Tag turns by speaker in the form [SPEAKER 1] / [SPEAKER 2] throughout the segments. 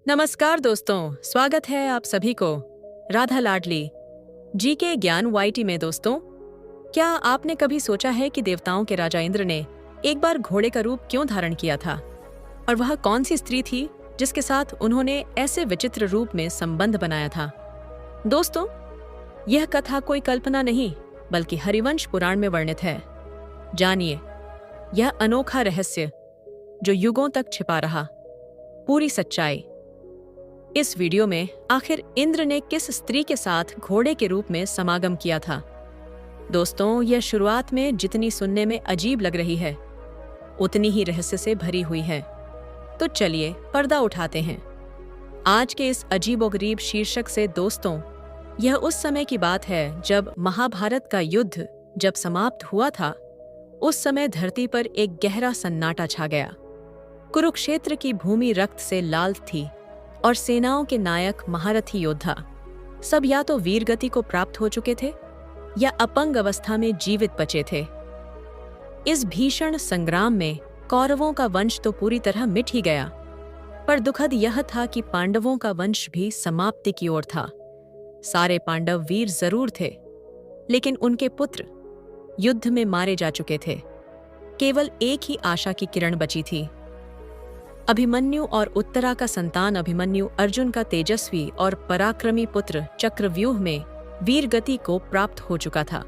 [SPEAKER 1] नमस्कार दोस्तों, स्वागत है आप सभी को राधा लाडली जी के ज्ञान वाईटी में। दोस्तों, क्या आपने कभी सोचा है कि देवताओं के राजा इंद्र ने एक बार घोड़े का रूप क्यों धारण किया था, और वह कौन सी स्त्री थी जिसके साथ उन्होंने ऐसे विचित्र रूप में संबंध बनाया था? दोस्तों, यह कथा कोई कल्पना नहीं बल्कि हरिवंश पुराण में वर्णित है। जानिए यह अनोखा रहस्य जो युगों तक छिपा रहा, पूरी सच्चाई। इस वीडियो में आखिर इंद्र ने किस स्त्री के साथ घोड़े के रूप में समागम किया था? दोस्तों, यह शुरुआत में जितनी सुनने में अजीब लग रही है उतनी ही रहस्य से भरी हुई है। तो चलिए पर्दा उठाते हैं। आज के इस अजीबोगरीब शीर्षक से दोस्तों, यह उस समय की बात है जब महाभारत का युद्ध जब समाप्त हुआ था। उस समय धरती पर एक गहरा सन्नाटा छा गया। कुरुक्षेत्र की भूमि रक्त से लाल थी और सेनाओं के नायक महारथी योद्धा सब या तो वीरगति को प्राप्त हो चुके थे या अपंग अवस्था में जीवित बचे थे। इस भीषण संग्राम में कौरवों का वंश तो पूरी तरह मिट ही गया, पर दुखद यह था कि पांडवों का वंश भी समाप्ति की ओर था। सारे पांडव वीर जरूर थे, लेकिन उनके पुत्र युद्ध में मारे जा चुके थे। केवल एक ही आशा की किरण बची थी। अभिमन्यु और उत्तरा का संतान अभिमन्यु अर्जुन का तेजस्वी और पराक्रमी पुत्र चक्रव्यूह में वीरगति को प्राप्त हो चुका था,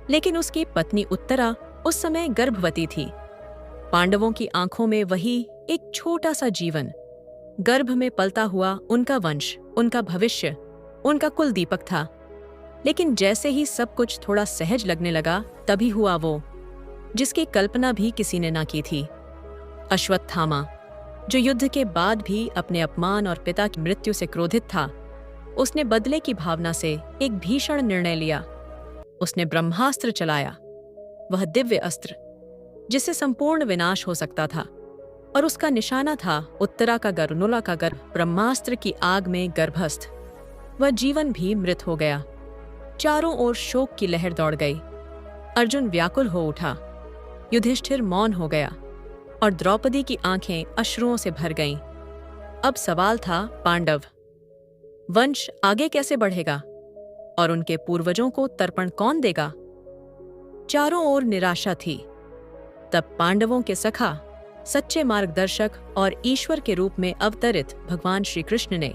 [SPEAKER 1] लेकिन उसकी पत्नी उत्तरा उस समय गर्भवती थी। पांडवों की आंखों में वही एक छोटा सा जीवन, गर्भ में पलता हुआ उनका वंश, उनका भविष्य, उनका कुल दीपक था। लेकिन जैसे ही सब कुछ थोड़ा सहज लगने लगा, तभी हुआ वो जिसकी कल्पना भी किसी ने ना की थी। अश्वत्थामा, जो युद्ध के बाद भी अपने अपमान और पिता की मृत्यु से क्रोधित था, उसने बदले की भावना से एक भीषण निर्णय लिया। उसने ब्रह्मास्त्र चलाया, वह दिव्य अस्त्र जिससे संपूर्ण विनाश हो सकता था, और उसका निशाना था उत्तरा का गर्भ, का गर्भ ब्रह्मास्त्र की आग में गर्भस्थ। वह जीवन भी मृत हो गया। चारों ओर शोक की लहर दौड़ गई। अर्जुन व्याकुल हो उठा, युधिष्ठिर मौन हो गया और द्रौपदी की आंखें अश्रुओं से भर गईं। अब सवाल था, पांडव वंश आगे कैसे बढ़ेगा और उनके पूर्वजों को तर्पण कौन देगा? चारों ओर निराशा थी। तब पांडवों के सखा, सच्चे मार्गदर्शक और ईश्वर के रूप में अवतरित भगवान श्री कृष्ण ने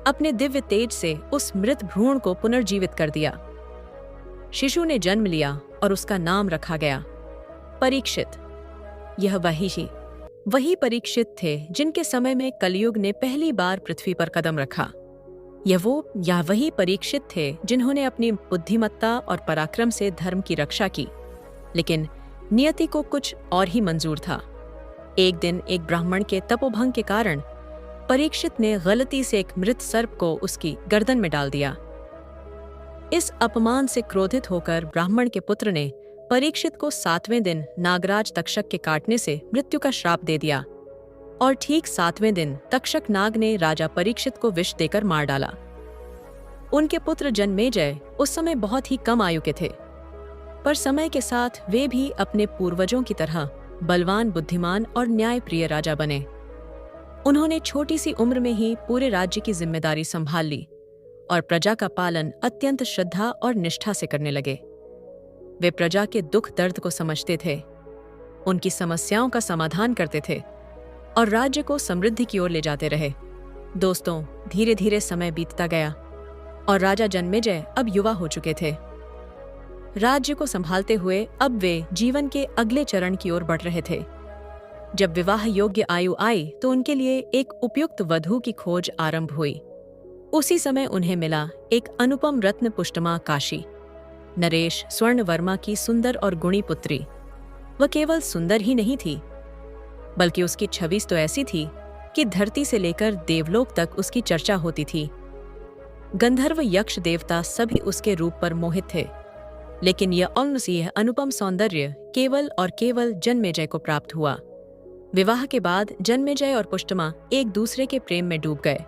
[SPEAKER 1] अपने दिव्य तेज से उस मृत भ्रूण को पुनर्जीवित कर दिया। शिशु ने जन्म लिया और उसका नाम रखा गया परीक्षित। यह वही परीक्षित थे जिनके समय में कलयुग ने पहली बार पृथ्वी पर कदम रखा। यह वही परीक्षित थे जिन्होंने अपनी बुद्धिमत्ता और पराक्रम से धर्म की रक्षा की। लेकिन नियति को कुछ और ही मंजूर था। एक दिन एक ब्राह्मण के तपोभंग के कारण परीक्षित ने गलती से एक मृत सर्प को उसकी गर्दन में डाल दिया। इस अपमान से क्रोधित होकर ब्राह्मण के पुत्र ने परीक्षित को 7वें दिन नागराज तक्षक के काटने से मृत्यु का श्राप दे दिया, और ठीक 7वें दिन तक्षक नाग ने राजा परीक्षित को विष देकर मार डाला। उनके पुत्र जन्मेजय उस समय बहुत ही कम आयु के थे, पर समय के साथ वे भी अपने पूर्वजों की तरह बलवान, बुद्धिमान और न्यायप्रिय राजा बने। उन्होंने छोटी सी उम्र में ही पूरे राज्य की जिम्मेदारी संभाल ली और प्रजा का पालन अत्यंत श्रद्धा और निष्ठा से करने लगे। वे प्रजा के दुख दर्द को समझते थे, उनकी समस्याओं का समाधान करते थे और राज्य को समृद्धि की ओर ले जाते रहे। दोस्तों, धीरे धीरे समय बीतता गया और राजा जन्मेजय अब युवा हो चुके थे। राज्य को संभालते हुए अब वे जीवन के अगले चरण की ओर बढ़ रहे थे। जब विवाह योग्य आयु आई तो उनके लिए एक उपयुक्त वधू की खोज आरंभ हुई। उसी समय उन्हें मिला एक अनुपम रत्न पुष्टमा काशी, नरेश स्वर्णवर्मा की सुंदर और गुणी पुत्री। वह केवल सुंदर ही नहीं थी, बल्कि उसकी छवि तो ऐसी थी कि धरती से लेकर देवलोक तक उसकी चर्चा होती थी। गंधर्व, यक्ष, देवता सभी उसके रूप पर मोहित थे। लेकिन यह अनुपम सौंदर्य केवल और केवल जन्मेजय को प्राप्त हुआ। विवाह के बाद जन्मेजय और पुष्टमा एक दूसरे के प्रेम में डूब गए।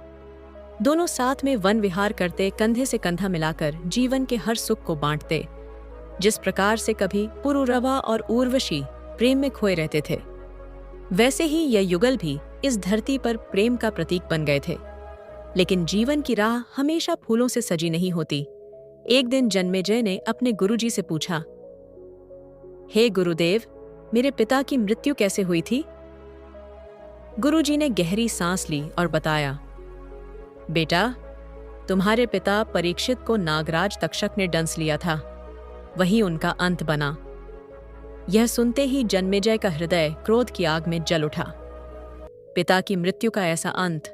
[SPEAKER 1] दोनों साथ में वन विहार करते, कंधे से कंधा मिलाकर जीवन के हर सुख को बांटते। जिस प्रकार से कभी पुरुरवा और उर्वशी प्रेम में खोए रहते थे, वैसे ही यह युगल भी इस धरती पर प्रेम का प्रतीक बन गए थे। लेकिन जीवन की राह हमेशा फूलों से सजी नहीं होती। एक दिन जन्मेजय ने अपने गुरुजी से पूछा, हे गुरुदेव, मेरे पिता की मृत्यु कैसे हुई थी? गुरुजी ने गहरी सांस ली और बताया, बेटा, तुम्हारे पिता परीक्षित को नागराज तक्षक ने डंस लिया था, वही उनका अंत बना। यह सुनते ही जन्मेजय का हृदय क्रोध की आग में जल उठा। पिता की मृत्यु का ऐसा अंत,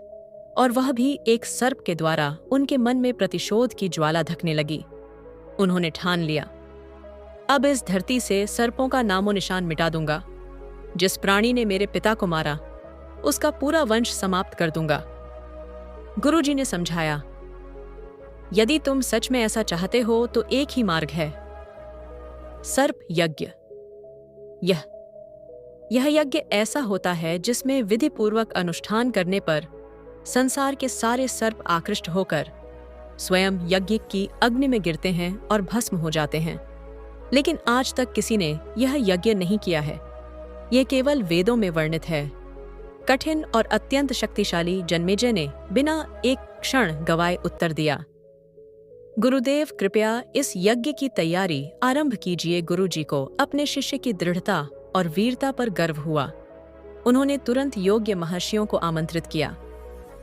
[SPEAKER 1] और वह भी एक सर्प के द्वारा, उनके मन में प्रतिशोध की ज्वाला धकने लगी। उन्होंने ठान लिया, अब इस धरती से सर्पों का नामो निशान मिटा दूंगा। जिस प्राणी ने मेरे पिता को मारा, उसका पूरा वंश समाप्त कर दूंगा। गुरुजी ने समझाया, यदि तुम सच में ऐसा चाहते हो तो एक ही मार्ग है, सर्प यज्ञ। यह यज्ञ ऐसा होता है जिसमें विधिपूर्वक अनुष्ठान करने पर संसार के सारे सर्प आकृष्ट होकर स्वयं यज्ञ की अग्नि में गिरते हैं और भस्म हो जाते हैं। लेकिन आज तक किसी ने यह यज्ञ नहीं किया है। यह केवल वेदों में वर्णित है। कठिन और अत्यंत शक्तिशाली जन्मेजय ने बिना एक क्षण गवाए उत्तर दिया, गुरुदेव, कृपया इस यज्ञ की तैयारी आरंभ कीजिए। गुरुजी को अपने शिष्य की दृढ़ता और वीरता पर गर्व हुआ। उन्होंने तुरंत योग्य महर्षियों को आमंत्रित किया,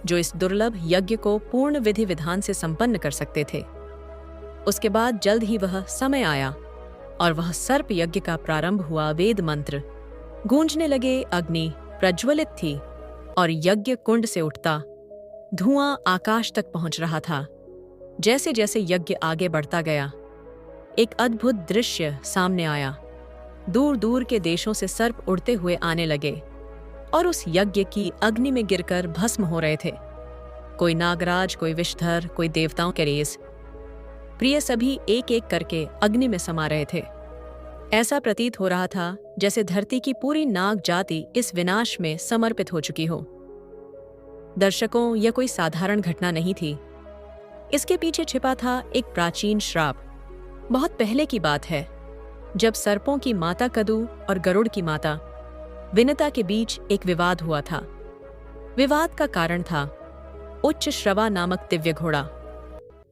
[SPEAKER 1] जो इस दुर्लभ यज्ञ को पूर्ण विधि विधान से संपन्न कर सकते थे। उसके बाद जल्द ही वह समय आया और वह सर्प यज्ञ का प्रारंभ हुआ। वेद मंत्र गूंजने लगे, अग्नि प्रज्वलित थी और यज्ञ कुंड से उठता धुआं आकाश तक पहुंच रहा था। जैसे जैसे यज्ञ आगे बढ़ता गया, एक अद्भुत दृश्य सामने आया। दूर दूर के देशों से सर्प उड़ते हुए आने लगे और उस यज्ञ की अग्नि में गिरकर भस्म हो रहे थे। कोई नागराज, कोई विषधर, कोई देवताओं के रेस। प्रिय सभी एक एक करके अग्नि में समा रहे थे। ऐसा प्रतीत हो रहा था जैसे धरती की पूरी नाग जाति इस विनाश में समर्पित हो चुकी हो। दर्शकों, यह कोई साधारण घटना नहीं थी। इसके पीछे छिपा था एक प्राचीन श्राप। बहुत पहले की बात है, जब सर्पों की माता कदु और गरुड़ की माता विनता के बीच एक विवाद हुआ था। विवाद का कारण था उच्च श्रवा नामक दिव्य घोड़ा।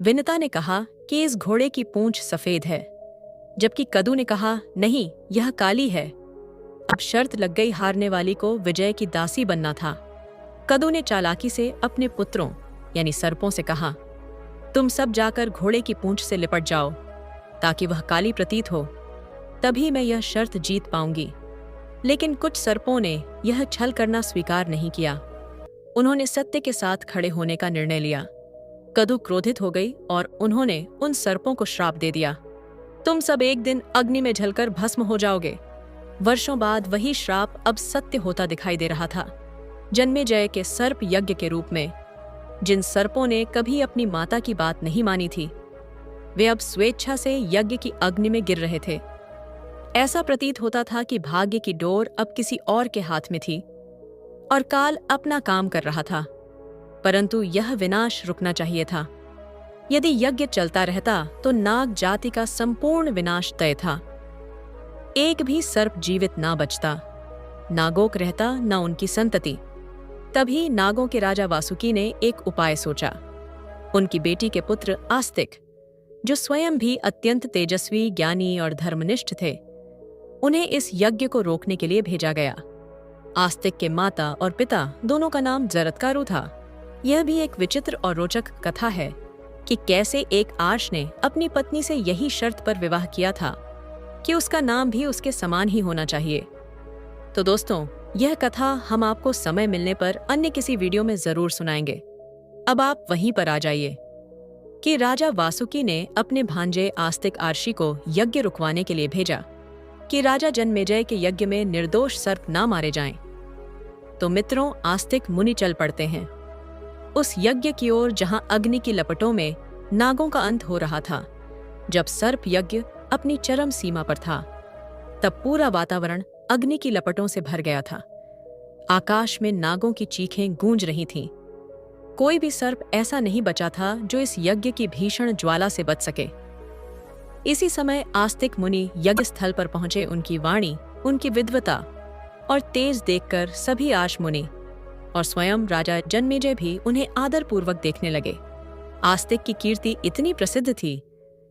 [SPEAKER 1] विनता ने कहा कि इस घोड़े की पूंछ सफेद है, जबकि कदु ने कहा नहीं, यह काली है। अब शर्त लग गई, हारने वाली को विजय की दासी बनना था। कदु ने चालाकी से अपने पुत्रों यानी सर्पों से कहा, तुम सब जाकर घोड़े की पूंछ से लिपट जाओ ताकि वह काली प्रतीत हो, तभी मैं यह शर्त जीत पाऊंगी। लेकिन कुछ सर्पों ने यह छल करना स्वीकार नहीं किया। उन्होंने सत्य के साथ खड़े होने का निर्णय लिया। कदु क्रोधित हो गई और उन्होंने उन सर्पों को श्राप दे दिया, तुम सब एक दिन अग्नि में जलकर भस्म हो जाओगे। वर्षों बाद वही श्राप अब सत्य होता दिखाई दे रहा था। जन्मेजय के सर्प यज्ञ के रूप में जिन सर्पों ने कभी अपनी माता की बात नहीं मानी थी, वे अब स्वेच्छा से यज्ञ की अग्नि में गिर रहे थे। ऐसा प्रतीत होता था कि भाग्य की डोर अब किसी और के हाथ में थी और काल अपना काम कर रहा था। परंतु यह विनाश रुकना चाहिए था। यदि यज्ञ चलता रहता तो नाग जाति का संपूर्ण विनाश तय था। एक भी सर्प जीवित ना बचता, नागोक रहता न उनकी संतति। तभी नागों के राजा वासुकी ने एक उपाय सोचा। उनकी बेटी के पुत्र आस्तिक, जो स्वयं भी अत्यंत तेजस्वी, ज्ञानी और धर्मनिष्ठ थे, उन्हें इस यज्ञ को रोकने के लिए भेजा गया। आस्तिक के माता और पिता दोनों का नाम जरत्कारु था। यह भी एक विचित्र और रोचक कथा है कि कैसे एक आर्ष ने अपनी पत्नी से यही शर्त पर विवाह किया था कि उसका नाम भी उसके समान ही होना चाहिए। तो दोस्तों, यह कथा हम आपको समय मिलने पर अन्य किसी वीडियो में जरूर सुनाएंगे। अब आप वहीं पर आ जाइए कि राजा वासुकी ने अपने भांजे आस्तिक आर्षि को यज्ञ रुकवाने के लिए भेजा कि राजा जन्मेजय के यज्ञ में निर्दोष सर्प ना मारे जाएं। तो मित्रों, आस्तिक मुनि चल पड़ते हैं उस यज्ञ की ओर जहां अग्नि की लपटों में नागों का अंत हो रहा था। जब सर्प यज्ञ अपनी चरम सीमा पर था, तब पूरा वातावरण अग्नि की लपटों से भर गया था। आकाश में नागों की चीखें गूंज रही थीं। कोई भी सर्प ऐसा नहीं बचा था जो इस यज्ञ की भीषण ज्वाला से बच सके। इसी समय आस्तिक मुनि यज्ञ स्थल पर पहुंचे। उनकी वाणी, उनकी विद्वता और तेज देखकर सभी आर्ष मुनि और स्वयं राजा जन्मेजय भी उन्हें आदरपूर्वक देखने लगे। आस्तिक की कीर्ति इतनी प्रसिद्ध थी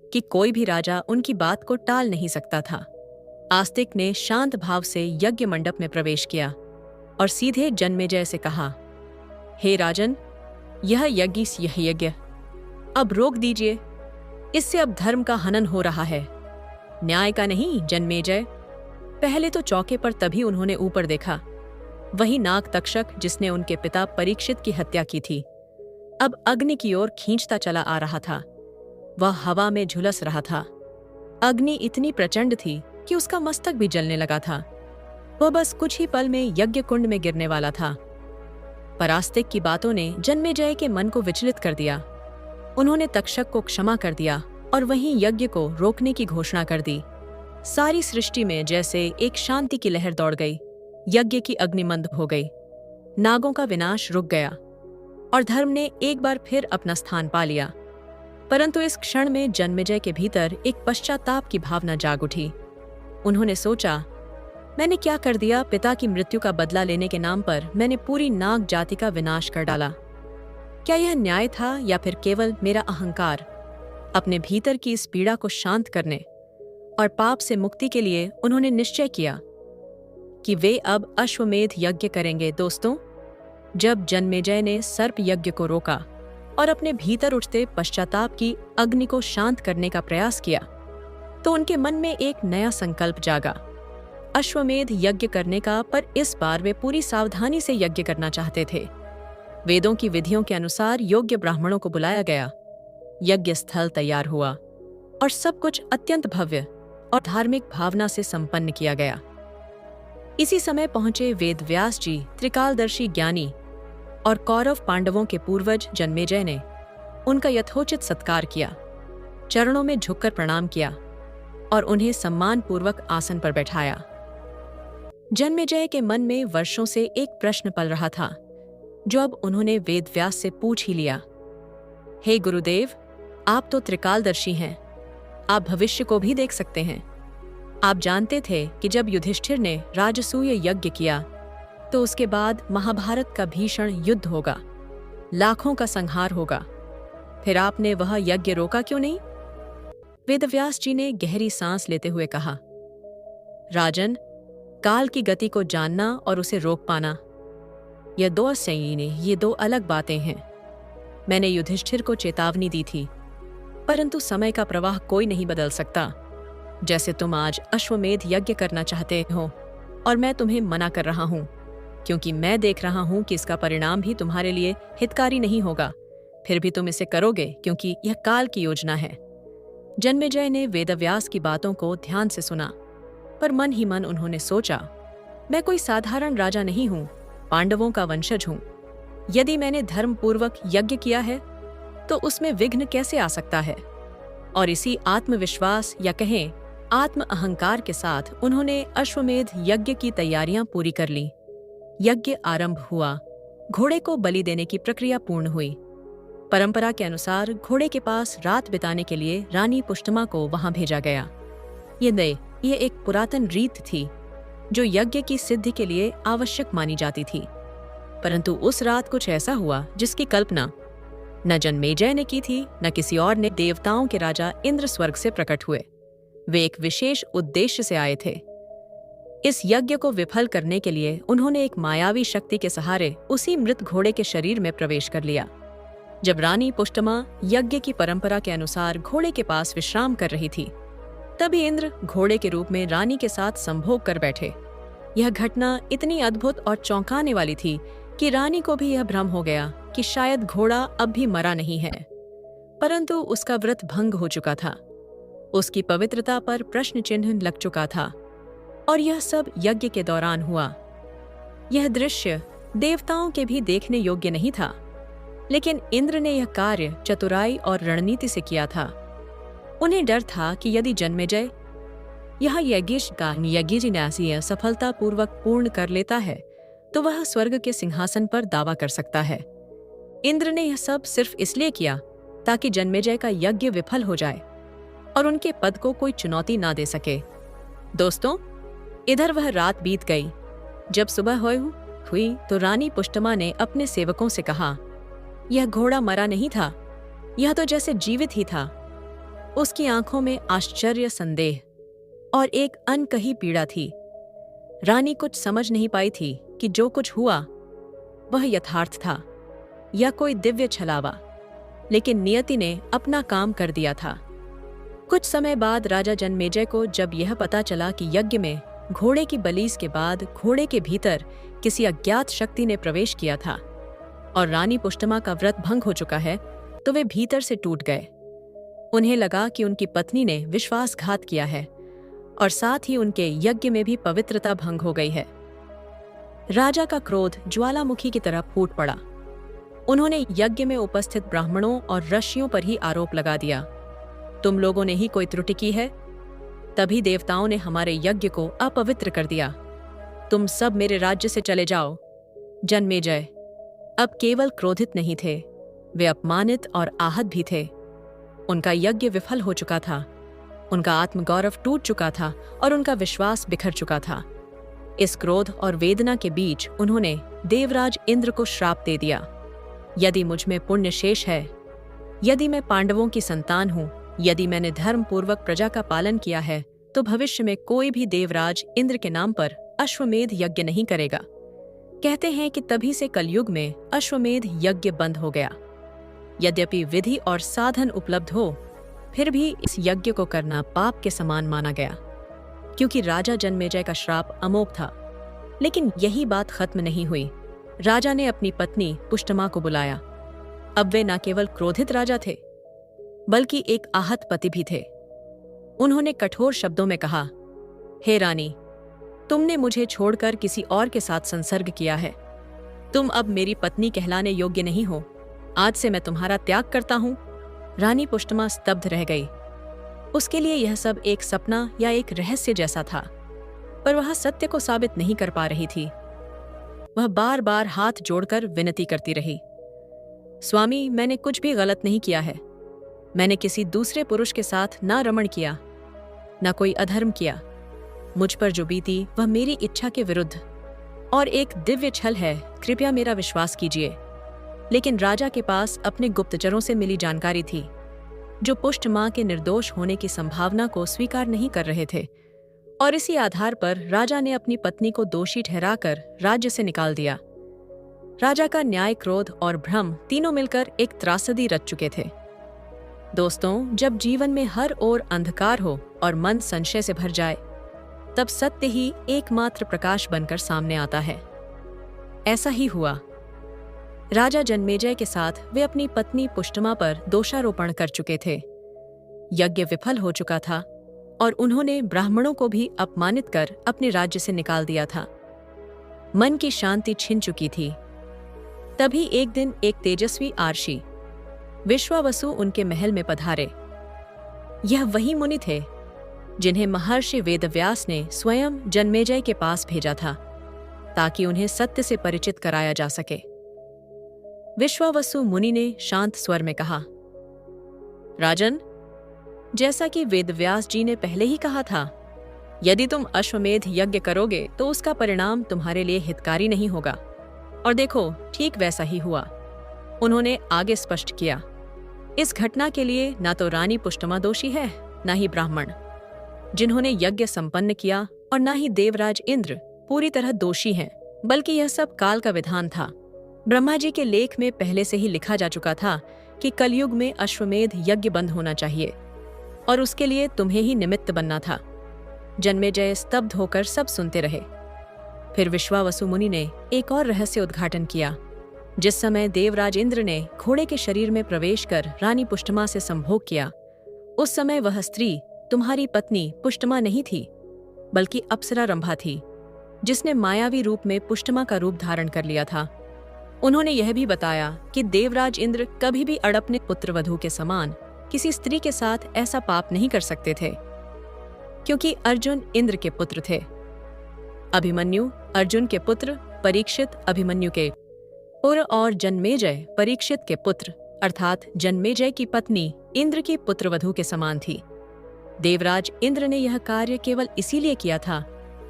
[SPEAKER 1] कि कोई भी राजा उनकी बात को टाल नहीं सकता था। आस्तिक ने शांत भाव से यज्ञ मंडप में प्रवेश किया और सीधे जन्मेजय से कहा, हे राजन, यह यज्ञ अब रोक दीजिए। इससे अब धर्म का हनन हो रहा है, न्याय का नहीं। जन्मेजय पहले तो चौके पर तभी उन्होंने ऊपर देखा। वही नाग तक्षक जिसने उनके पिता परीक्षित की हत्या की थी, अब अग्नि की ओर खींचता चला आ रहा था। वह हवा में झुलस रहा था। अग्नि इतनी प्रचंड थी कि उसका मस्तक भी जलने लगा था। वह बस कुछ ही पल में यज्ञ कुंड में गिरने वाला था। पर आस्तिक की बातों ने जन्मेजय के मन को विचलित कर दिया। उन्होंने तक्षक को क्षमा कर दिया और वहीं यज्ञ को रोकने की घोषणा कर दी। सारी सृष्टि में जैसे एक शांति की लहर दौड़ गई। यज्ञ की अग्नि मंद हो गई, नागों का विनाश रुक गया और धर्म ने एक बार फिर अपना स्थान पा लिया। परंतु इस क्षण में जन्मेजय के भीतर एक पश्चाताप की भावना जाग उठी। उन्होंने सोचा, मैंने क्या कर दिया? पिता की मृत्यु का बदला लेने के नाम पर मैंने पूरी नाग जाति का विनाश कर डाला। क्या यह न्याय था या फिर केवल मेरा अहंकार? अपने भीतर की इस पीड़ा को शांत करने और पाप से मुक्ति के लिए उन्होंने निश्चय किया कि वे अब अश्वमेध यज्ञ करेंगे। दोस्तों, जब जन्मेजय ने सर्प यज्ञ को रोका और अपने भीतर उठते पश्चाताप की अग्नि को शांत करने का प्रयास किया, तो उनके मन में एक नया संकल्प जागा, अश्वमेध यज्ञ करने का। पर इस बार वे पूरी सावधानी से यज्ञ करना चाहते थे। वेदों की विधियों के अनुसार योग्य ब्राह्मणों को बुलाया गया। यज्ञ स्थल तैयार हुआ और सब कुछ अत्यंत भव्य और धार्मिक भावना से संपन्न किया गया। इसी समय पहुंचे वेदव्यास जी, त्रिकालदर्शी ज्ञानी और कौरव पांडवों के पूर्वज जन्मेजय ने उनका यथोचित सत्कार किया, चरणों में झुककर प्रणाम किया और उन्हें सम्मानपूर्वक आसन पर बैठाया। जन्मेजय के मन में वर्षों से एक प्रश्न पल रहा था, जो अब उन्होंने वेदव्यास से पूछ ही लिया। हे गुरुदेव, आप तो त्रिकालदर्शी हैं, आप भविष्य को भी देख सकते हैं। आप जानते थे कि जब युधिष्ठिर ने राजसूय यज्ञ किया तो उसके बाद महाभारत का भीषण युद्ध होगा, लाखों का संहार होगा। फिर आपने वह यज्ञ रोका क्यों नहीं? वेदव्यास जी ने गहरी सांस लेते हुए कहा, राजन, काल की गति को जानना और उसे रोक पाना, ये दो अलग बातें हैं। मैंने युधिष्ठिर को चेतावनी दी थी, परंतु समय का प्रवाह कोई नहीं बदल सकता। जैसे तुम आज अश्वमेध यज्ञ करना चाहते हो और मैं तुम्हें मना कर रहा हूं, क्योंकि मैं देख रहा हूं कि इसका परिणाम भी तुम्हारे लिए हितकारी नहीं होगा। फिर भी तुम इसे करोगे क्योंकि यह काल की योजना है। जन्मेजय ने वेदव्यास की बातों को ध्यान से सुना, पर मन ही मन उन्होंने सोचा, मैं कोई साधारण राजा नहीं हूं, पांडवों का वंशज हूं। यदि मैंने धर्मपूर्वक यज्ञ किया है तो उसमें विघ्न कैसे आ सकता है? और इसी आत्मविश्वास या कहें आत्म अहंकार के साथ उन्होंने अश्वमेध यज्ञ की तैयारियां पूरी कर ली। यज्ञ आरंभ हुआ। घोड़े को बलि देने की प्रक्रिया पूर्ण हुई। परंपरा के अनुसार घोड़े के पास रात बिताने के लिए रानी पुष्टमा को वहां भेजा गया। ये एक पुरातन रीत थी जो यज्ञ की सिद्धि के लिए आवश्यक मानी जाती थी। परंतु उस रात कुछ ऐसा हुआ जिसकी कल्पना न जन्मेजय ने की थी, न किसी और ने। देवताओं के राजा इंद्र स्वर्ग से प्रकट हुए। वे एक विशेष उद्देश्य से आए थे। इस यज्ञ को विफल करने के लिए उन्होंने एक मायावी शक्ति के सहारे उसी मृत घोड़े के शरीर में प्रवेश कर लिया। जब रानी पुष्टमा यज्ञ की परंपरा के अनुसार घोड़े के पास विश्राम कर रही थी, तभी इंद्र घोड़े के रूप में रानी के साथ संभोग कर बैठे। यह घटना इतनी अद्भुत और चौंकाने वाली थी कि रानी को भी यह भ्रम हो गया कि शायद घोड़ा अब भी मरा नहीं है, परंतु उसका व्रत भंग हो चुका था। उसकी पवित्रता पर प्रश्न चिन्ह लग चुका था और यह सब यज्ञ के दौरान हुआ। यह दृश्य देवताओं के भी देखने योग्य नहीं था, लेकिन इंद्र ने यह कार्य चतुराई और रणनीति से किया था। उन्हें डर था कि यदि जन्मेजय यह यज्ञ सफलतापूर्वक पूर्ण कर लेता है तो वह स्वर्ग के सिंहासन पर दावा कर सकता है। इंद्र ने यह सब सिर्फ इसलिए किया ताकि जन्मेजय का यज्ञ विफल हो जाए और उनके पद को कोई चुनौती ना दे सके। दोस्तों, इधर वह रात बीत गई। जब सुबह हुई हुई तो रानी पुष्टमा ने अपने सेवकों से कहा, यह घोड़ा मरा नहीं था, यह तो जैसे जीवित ही था। उसकी आंखों में आश्चर्य, संदेह और एक अनकही पीड़ा थी। रानी कुछ समझ नहीं पाई थी कि जो कुछ हुआ वह यथार्थ था या कोई दिव्य छलावा, लेकिन नियति ने अपना काम कर दिया था। कुछ समय बाद राजा जन्मेजय को जब यह पता चला कि यज्ञ में घोड़े की बलिस के बाद घोड़े के भीतर किसी अज्ञात शक्ति ने प्रवेश किया था और रानी पुष्टमा का व्रत भंग हो चुका है, तो वे भीतर से टूट गए। उन्हें लगा कि उनकी पत्नी ने विश्वासघात किया है और साथ ही उनके यज्ञ में भी पवित्रता भंग हो गई है। राजा का क्रोध ज्वालामुखी की तरह फूट पड़ा। उन्होंने यज्ञ में उपस्थित ब्राह्मणों और ऋषियों पर ही आरोप लगा दिया, तुम लोगों ने ही कोई त्रुटि की है, तभी देवताओं ने हमारे यज्ञ को अपवित्र कर दिया। तुम सब मेरे राज्य से चले जाओ। जन्मेजय अब केवल क्रोधित नहीं थे, वे अपमानित और आहत भी थे। उनका यज्ञ विफल हो चुका था, उनका आत्मगौरव टूट चुका था और उनका विश्वास बिखर चुका था। इस क्रोध और वेदना के बीच उन्होंने देवराज इंद्र को श्राप दे दिया, यदि मुझ में पुण्य शेष है, यदि मैं पांडवों की संतान हूं, यदि मैंने धर्म पूर्वक प्रजा का पालन किया है, तो भविष्य में कोई भी देवराज इंद्र के नाम पर अश्वमेध यज्ञ नहीं करेगा। कहते हैं कि तभी से कलयुग में अश्वमेध यज्ञ बंद हो गया। यद्यपि विधि और साधन उपलब्ध हो, फिर भी इस यज्ञ को करना पाप के समान माना गया, क्योंकि राजा जन्मेजय का श्राप अमोघ था। लेकिन यही बात खत्म नहीं हुई। राजा ने अपनी पत्नी पुष्टमा को बुलाया। अब वे न केवल क्रोधित राजा थे, बल्कि एक आहत पति भी थे। उन्होंने कठोर शब्दों में कहा, हे रानी, तुमने मुझे छोड़कर किसी और के साथ संसर्ग किया है। तुम अब मेरी पत्नी कहलाने योग्य नहीं हो। आज से मैं तुम्हारा त्याग करता हूं। रानी पुष्टमा स्तब्ध रह गई। उसके लिए यह सब एक सपना या एक रहस्य जैसा था, पर वह सत्य को साबित नहीं कर पा रही थी। वह बार बार हाथ जोड़कर विनती करती रही, स्वामी, मैंने कुछ भी गलत नहीं किया है। मैंने किसी दूसरे पुरुष के साथ ना रमण किया, ना कोई अधर्म किया। मुझ पर जो बीती वह मेरी इच्छा के विरुद्ध और एक दिव्य छल है, कृपया मेरा विश्वास कीजिए। लेकिन राजा के पास अपने गुप्तचरों से मिली जानकारी थी, जो पुष्ट मां के निर्दोष होने की संभावना को स्वीकार नहीं कर रहे थे, और इसी आधार पर राजा ने अपनी पत्नी को दोषी ठहराकर राज्य से निकाल दिया। राजा का न्याय, क्रोध और भ्रम तीनों मिलकर एक त्रासदी रच चुके थे। दोस्तों, जब जीवन में हर ओर अंधकार हो और मन संशय से भर जाए, तब सत्य ही एकमात्र प्रकाश बनकर सामने आता है। ऐसा ही हुआ। राजा जन्मेजय के साथ वे अपनी पत्नी पुष्टमा पर दोषारोपण कर चुके थे। यज्ञ विफल हो चुका था और उन्होंने ब्राह्मणों को भी अपमानित कर अपने राज्य से निकाल दिया था। मन की शांति छिन चुकी थी। तभी एक दिन एक तेजस्वी आर्षि विश्वावसु उनके महल में पधारे। यह वही मुनि थे जिन्हें महर्षि वेदव्यास ने स्वयं जन्मेजय के पास भेजा था, ताकि उन्हें सत्य से परिचित कराया जा सके। विश्वावसु मुनि ने शांत स्वर में कहा, राजन, जैसा कि वेदव्यास जी ने पहले ही कहा था, यदि तुम अश्वमेध यज्ञ करोगे तो उसका परिणाम तुम्हारे लिए हितकारी नहीं होगा। और देखो, ठीक वैसा ही हुआ। उन्होंने आगे स्पष्ट किया, इस घटना के लिए ना तो रानी पुष्टमा दोषी है, ना ही ब्राह्मण जिन्होंने यज्ञ संपन्न किया, और ना ही देवराज इंद्र पूरी तरह दोषी हैं, बल्कि यह सब काल का विधान था। ब्रह्मा जी के लेख में पहले से ही लिखा जा चुका था कि कलयुग में अश्वमेध यज्ञ बंद होना चाहिए, और उसके लिए तुम्हें ही निमित्त बनना था। जन्मेजय स्तब्ध होकर सब सुनते रहे। फिर विश्वावसु मुनि ने एक और रहस्य उद्घाटन किया। जिस समय देवराज इंद्र ने घोड़े के शरीर में प्रवेश कर रानी पुष्टमा से संभोग किया, उस समय वह स्त्री तुम्हारी पत्नी पुष्टमा नहीं थी, बल्कि अप्सरा रंभा थी, जिसने मायावी रूप में पुष्टमा का रूप धारण कर लिया था। उन्होंने यह भी बताया कि देवराज इंद्र कभी भी अड़पने पुत्रवधू के समान किसी स्त्री के साथ ऐसा पाप नहीं कर सकते थे, क्योंकि अर्जुन इंद्र के पुत्र थे, अभिमन्यु अर्जुन के पुत्र, परीक्षित अभिमन्यु के पुत्र और जन्मेजय परीक्षित के पुत्र, अर्थात जन्मेजय की पत्नी इंद्र की पुत्रवधू के समान थी। देवराज इंद्र ने यह कार्य केवल इसीलिए किया था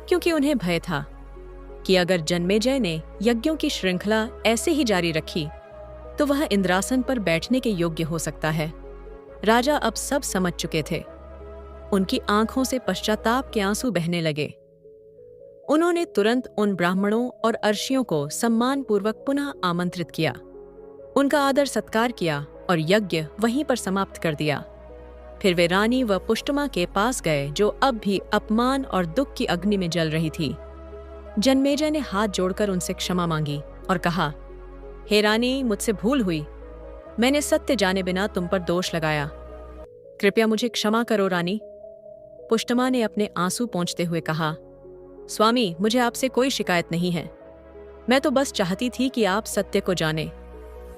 [SPEAKER 1] क्योंकि उन्हें भय था कि अगर जन्मेजय ने यज्ञों की श्रृंखला ऐसे ही जारी रखी तो वह इंद्रासन पर बैठने के योग्य हो सकता है। राजा अब सब समझ चुके थे। उनकी आंखों से पश्चाताप के आंसू बहने लगे। उन्होंने तुरंत उन ब्राह्मणों और अर्षियों को सम्मानपूर्वक पुनः आमंत्रित किया, उनका आदर सत्कार किया और यज्ञ वहीं पर समाप्त कर दिया। फिर वे रानी व पुष्टमा के पास गए, जो अब भी अपमान और दुख की अग्नि में जल रही थी। जन्मेजय ने हाथ जोड़कर उनसे क्षमा मांगी और कहा, हे रानी, मुझसे भूल हुई। मैंने सत्य जाने बिना तुम पर दोष लगाया। कृपया मुझे क्षमा करो रानी। पुष्टमा ने अपने आंसू पोंछते हुए कहा, स्वामी, मुझे आपसे कोई शिकायत नहीं है। मैं तो बस चाहती थी कि आप सत्य को जानें।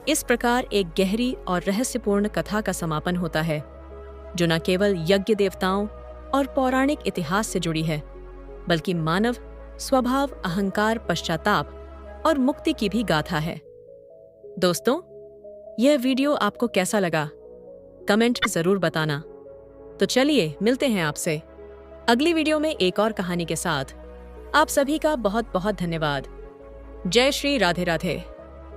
[SPEAKER 1] इस प्रकार एक गहरी और रहस्यपूर्ण कथा का समापन होता है, जो न केवल यज्ञ देवताओं और पौराणिक इतिहास से जुड़ी है, बल्कि मानव स्वभाव, अहंकार, पश्चाताप और मुक्ति की भी गाथा है। दोस्तों, यह वीडियो आपको कैसा लगा? कमेंट में जरूर बताना। तो चलिए मिलते हैं आपसे अगली वीडियो में एक और कहानी के साथ। आप सभी का बहुत बहुत धन्यवाद। जय श्री राधे राधे।